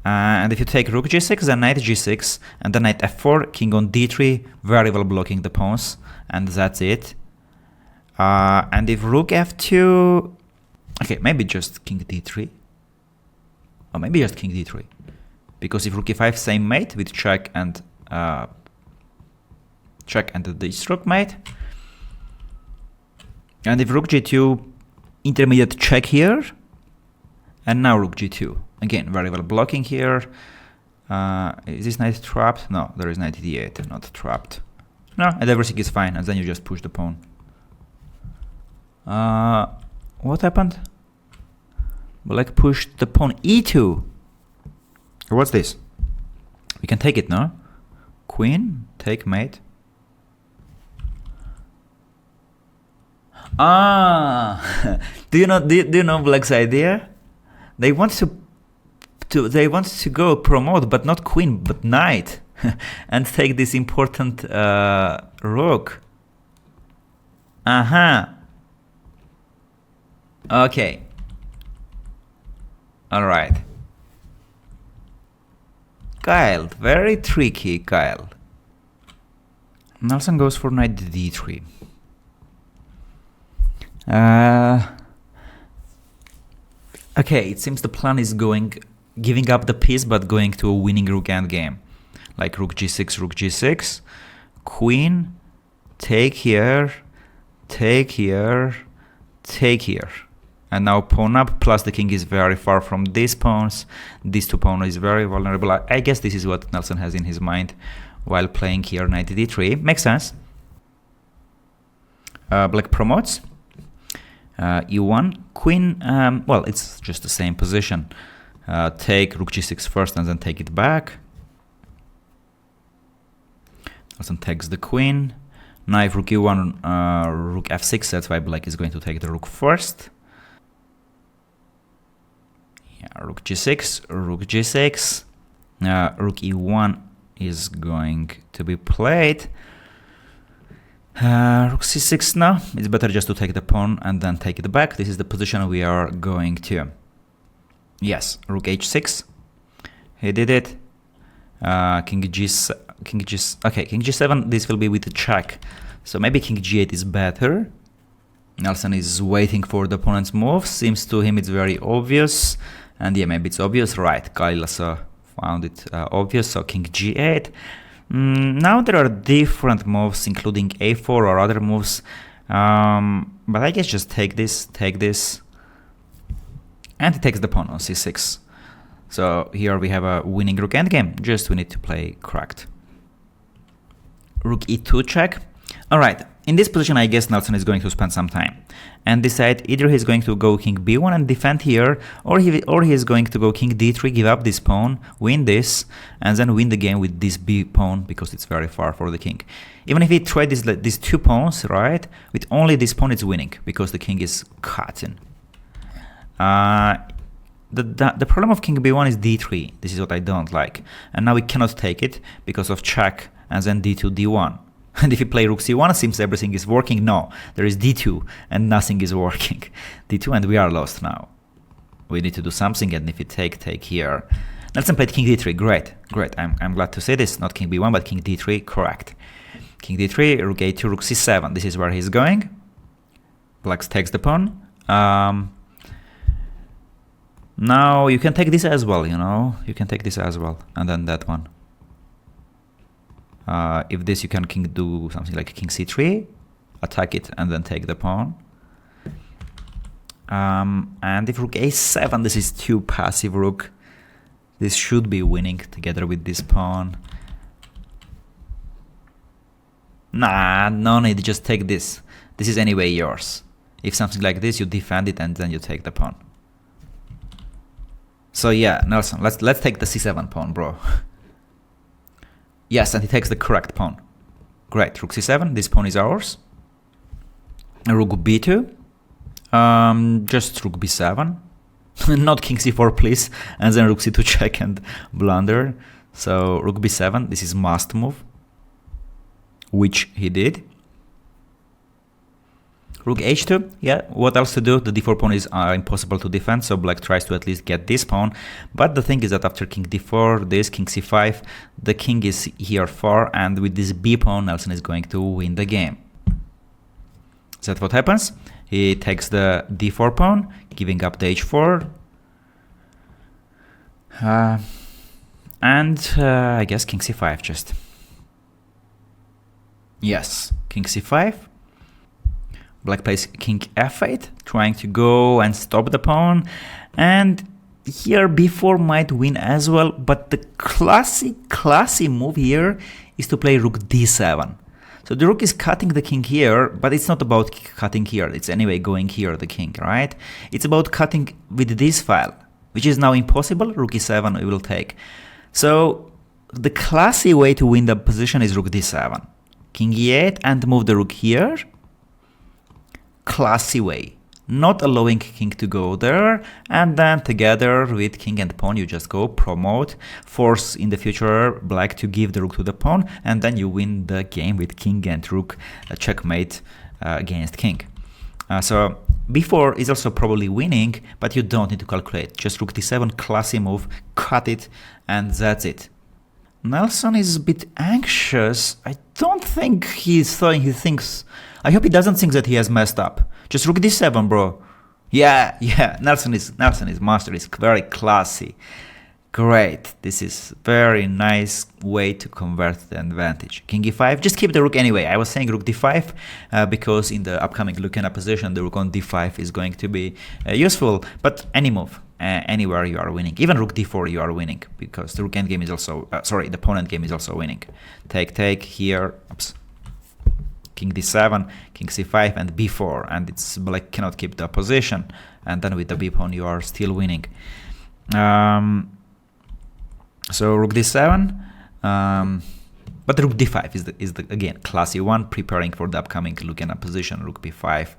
And if you take rook g6, then knight g6, and then knight f4, king on d3, very well blocking the pawns, and that's it. And if rook f2, okay, maybe just king d3, or maybe just king d3, because if rook e5, same mate with check and this rook mate, and if rook g2, intermediate check here, and now rook g2. Again, very well blocking here. Is this knight trapped? No, there is knight d8, not trapped. No, and everything is fine, and then you just push the pawn. What happened? Black pushed the pawn e2. What's this? We can take it, no? Queen, take mate. Do you know Black's idea? They want to go promote, but not queen, but knight, and take this important rook. Okay. All right. Kyle, very tricky, Kyle. Nelson goes for knight d3. Okay, it seems the plan is giving up the piece, but going to a winning rook endgame. Like rook g6, queen, take here, take here, take here. And now pawn up, plus the king is very far from these pawns. These two pawns is very vulnerable. I guess this is what Nelson has in his mind while playing here knight d3. Makes sense. Black promotes. e1, queen, well, it's just the same position. Take rook g6 first and then take it back. Nelson takes the queen. Now if rook e1, rook f6, that's why black is going to take the rook first. Yeah, rook g6, rook g6. Rook e1 is going to be played. Rook c6 now. It's better just to take the pawn and then take it back. This is the position we are going to. Yes, rook h6. He did it. King g7. This will be with a check. So maybe king g8 is better. Nelson is waiting for the opponent's move. Seems to him it's very obvious. And yeah, maybe it's obvious. Right, Kyle also found it obvious. So king g8. Now there are different moves, including a4 or other moves. But I guess just take this. And he takes the pawn on c6. So here we have a winning rook endgame. Just we need to play cracked. Rook e2 check. Alright, in this position I guess Nelson is going to spend some time and decide either he's going to go king b1 and defend here, or he is going to go king d3, give up this pawn, win this, and then win the game with this b pawn because it's very far for the king. Even if he tried these two pawns, right, with only this pawn it's winning because the king is cut in. The problem of king b1 is d3. This is what I don't like. And now we cannot take it because of check and then d2, d1. And if you play rook c1, it seems everything is working. No, there is d2 and nothing is working. d2 and we are lost now. We need to do something, and if you take here. Nelson played king d3. Great. I'm glad to say this. Not king b1, but king d3. Correct. King d3, rook a2, rook c7. This is where he's going. Black takes the pawn. Now you can take this as well, you know, you can take this as well, and then that one. If this, you can do something like king c3, attack it, and then take the pawn. And if rook a7, this is too passive rook. This should be winning together with this pawn. Nah, no need, just take this. This is anyway yours. If something like this, you defend it and then you take the pawn. So yeah, Nelson, let's take the c7 pawn, bro. Yes, and he takes the correct pawn. Great, rook c7, this pawn is ours. Rook b2. Just rook b7. Not king c4, please. And then rook c2 check and blunder. So rook b7, this is must move, which he did. Rook h2, yeah, what else to do? The d4 pawn is impossible to defend, so black tries to at least get this pawn. But the thing is that after king d4, this king c5, the king is here far, and with this b pawn, Nelson is going to win the game. That's what happens. He takes the d4 pawn, giving up the h4. I guess king c5 just. Yes, king c5. Black plays king f8, trying to go and stop the pawn. And here b4 might win as well, but the classy move here is to play rook d7. So the rook is cutting the king here, but it's not about cutting here. It's anyway going here, the king, right? It's about cutting with this file, which is now impossible. Rook e7 we will take. So the classy way to win the position is rook d7. King e8 and move the rook here. Classy way. Not allowing king to go there, and then together with king and pawn you just go promote, force in the future black to give the rook to the pawn, and then you win the game with king and rook checkmate against king. So b4 is also probably winning, but you don't need to calculate. Just rook d7, classy move, cut it, and that's it. Nelson is a bit anxious. I don't think I hope he doesn't think that he has messed up. Just rook d7, bro. Yeah, Nelson is master. Is very classy. Great. This is very nice way to convert the advantage. King e5. Just keep the rook anyway. I was saying rook d5 because in the upcoming Lucena position, the rook on d5 is going to be useful. But any move, anywhere you are winning. Even rook d4 you are winning because the rook endgame is also the pawn endgame is also winning. Take here. Oops. King d7, king c5, and b4, and it's black cannot keep the position, and then with the b pawn you are still winning. So rook d7, but rook d5 is the again classy one, preparing for the upcoming Lucena position. Rook b5.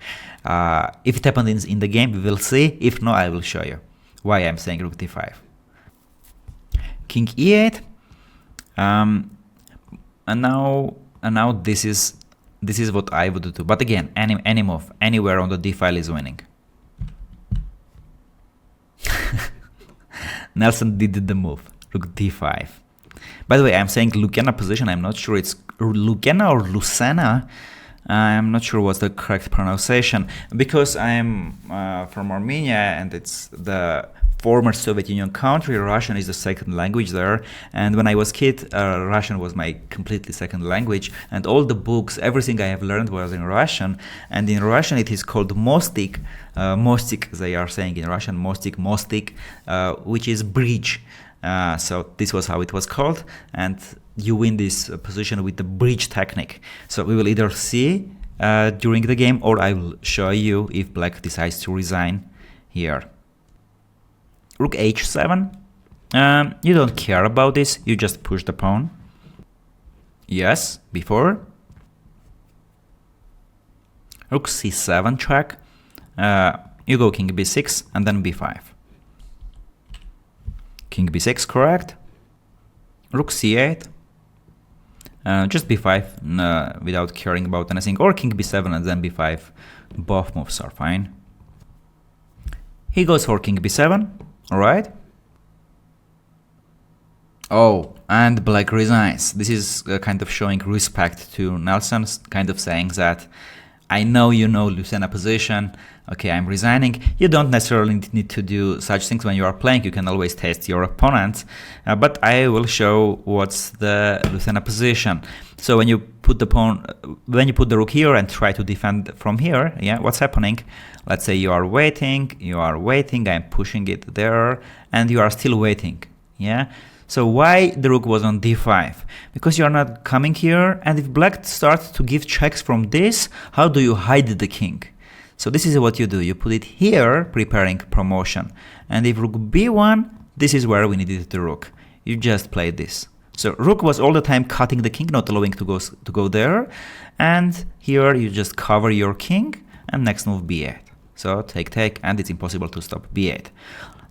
If it happens in the game, we will see. If not, I will show you why I'm saying rook d5. King e8, and now this is what I would do. But again, any move, anywhere on the d file is winning. Nelson did the move. Rook d5. By the way, I'm saying Lucena position. I'm not sure it's Lucena or Lucena. I'm not sure what's the correct pronunciation because I'm from Armenia and it's the former Soviet Union country. Russian is the second language there, and when I was kid, Russian was my completely second language, and all the books, everything I have learned was in Russian, and in Russian it is called mostik, mostik they are saying in Russian, mostik, which is bridge. So this was how it was called, and you win this position with the bridge technique. So we will either see during the game, or I will show you if black decides to resign here. Rook h7, you don't care about this, you just push the pawn. Yes, before. Rook c7 check, you go king b6 and then b5. King b6, correct. Rook c8, just b5 without caring about anything, or king b7 and then b5, both moves are fine. He goes for king b7. Alright. Oh, and black resigns. This is kind of showing respect to Nelson, kind of saying that I know you know Lucena position. Okay, I'm resigning. You don't necessarily need to do such things when you are playing. You can always test your opponent. But I will show what's the Lucena position. So when you put the rook here and try to defend from here, yeah, what's happening? Let's say you are waiting, I'm pushing it there, and you are still waiting, yeah? So why the rook was on d5? Because you are not coming here, and if black starts to give checks from this, how do you hide the king? So this is what you do. You put it here, preparing promotion. And if rook b1, this is where we needed the rook. You just play this. So rook was all the time cutting the king, not allowing to go there. And here you just cover your king, and next move b8. So take, and it's impossible to stop b8.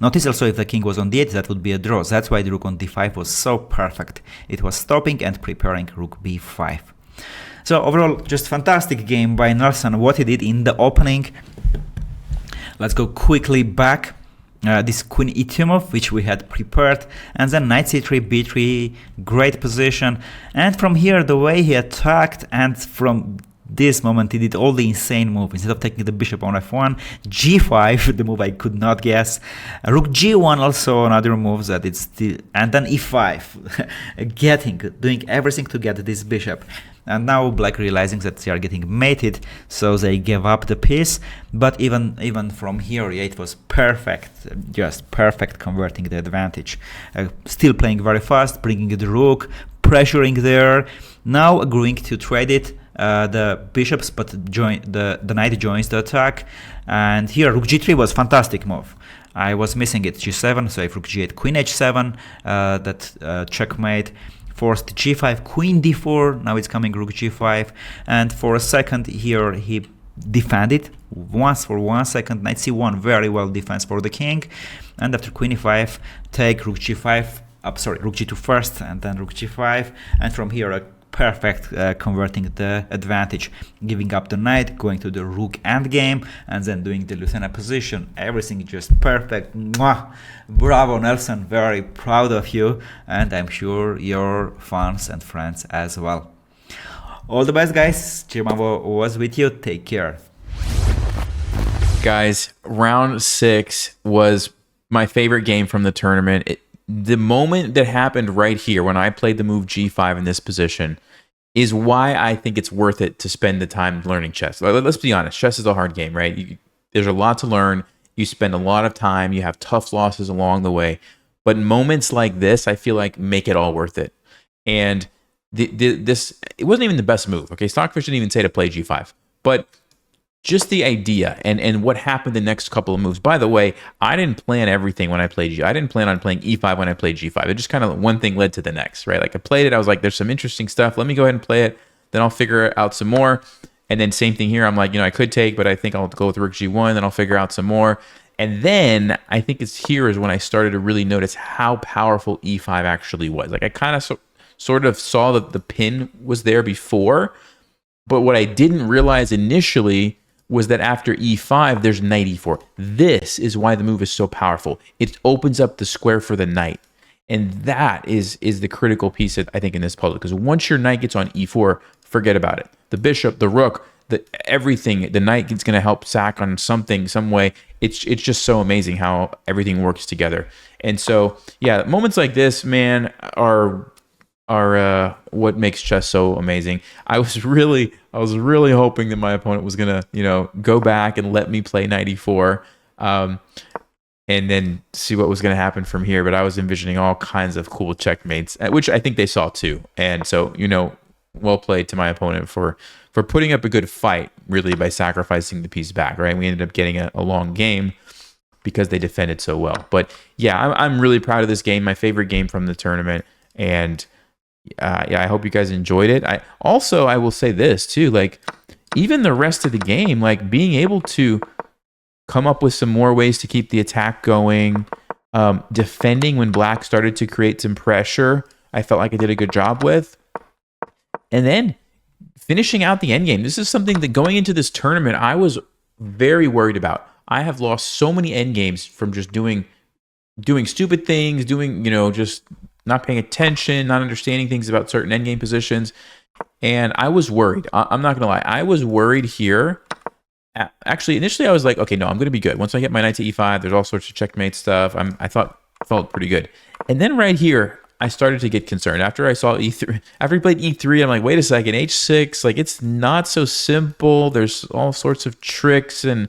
Notice also if the king was on d8, that would be a draw. That's why the rook on d5 was so perfect. It was stopping and preparing rook b5. So overall, just fantastic game by Nelson, what he did in the opening. Let's go quickly back. This queen e2 move, which we had prepared, and then knight c3, b3, great position. And from here, the way he attacked, and from this moment he did all the insane move. Instead of taking the bishop on f1, g5, the move I could not guess. Rook g1, also another move that it's still, and then e5, doing everything to get this bishop. And now black realizing that they are getting mated, so they gave up the piece. But even from here, yeah, it was perfect, just perfect, converting the advantage. Still playing very fast, bringing the rook, pressuring there. Now agreeing to trade it. The bishops, but the knight joins the attack, and here rook g3 was fantastic move. I was missing it, g7, so if rook g8, queen h7, that checkmate, forced g5, queen d4, now it's coming rook g5, and for a second here he defended once for 1 second, knight c1, very well defense for the king, and after queen e5, take rook g5, rook g2 first, and then rook g5, and from here a perfect converting the advantage, giving up the knight, going to the rook endgame, and then doing the Lucena position. Everything just perfect. Mwah! Bravo, Nelson. Very proud of you, and I'm sure your fans and friends as well. All the best, guys. Chimavo was with you. Take care. Guys, round 6 was my favorite game from the tournament. The moment that happened right here when I played the move g5 in this position is why I think it's worth it to spend the time learning chess. Let's be honest, chess is a hard game, right? There's a lot to learn. You spend a lot of time. You have tough losses along the way. But moments like this, I feel like, make it all worth it. And this, it wasn't even the best move. Okay, Stockfish didn't even say to play g5. But just the idea and what happened the next couple of moves. By the way, I didn't plan everything when I played I didn't plan on playing e5 when I played g5. It just kind of one thing led to the next, right? Like I played it, I was like, there's some interesting stuff. Let me go ahead and play it. Then I'll figure out some more. And then same thing here. I'm like, I could take, but I think I'll go with rook g1. Then I'll figure out some more. And then I think it's here is when I started to really notice how powerful e5 actually was. Like I kind of sort of saw that the pin was there before, but what I didn't realize initially was that after e5, there's knight e4. This is why the move is so powerful. It opens up the square for the knight. And that is the critical piece, I think, in this puzzle. Because once your knight gets on e4, forget about it. The bishop, the rook, everything, the knight is going to help sack on something, some way. It's just so amazing how everything works together. And so, yeah, moments like this, man, are what makes chess so amazing. I was really hoping that my opponent was gonna, go back and let me play knight e4, and then see what was gonna happen from here. But I was envisioning all kinds of cool checkmates, which I think they saw too. And so, well played to my opponent for putting up a good fight, really, by sacrificing the piece back. Right, we ended up getting a long game because they defended so well. But yeah, I'm really proud of this game. My favorite game from the tournament, and yeah, I hope you guys enjoyed it. I will say this too, like even the rest of the game, like being able to come up with some more ways to keep the attack going, defending when black started to create some pressure, I felt like I did a good job with. And then finishing out the endgame. This is something that going into this tournament, I was very worried about. I have lost so many endgames from just doing stupid things, just not paying attention, not understanding things about certain endgame positions. And I was worried. I'm not gonna lie. I was worried here. Actually, initially I was like, okay, no, I'm gonna be good. Once I get my knight to e5, there's all sorts of checkmate stuff. I thought felt pretty good. And then right here, I started to get concerned. After I saw e3, after he played e3, I'm like, wait a second, h6, like it's not so simple. There's all sorts of tricks, and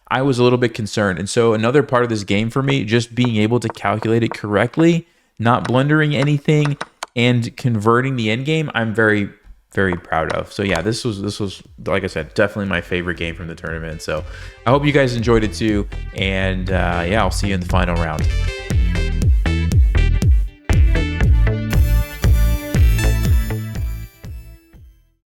I was a little bit concerned. And so another part of this game for me, just being able to calculate it correctly, not blundering anything, and converting the end game, I'm very, very proud of. So yeah, this was like I said, definitely my favorite game from the tournament. So I hope you guys enjoyed it too. And yeah, I'll see you in the final round.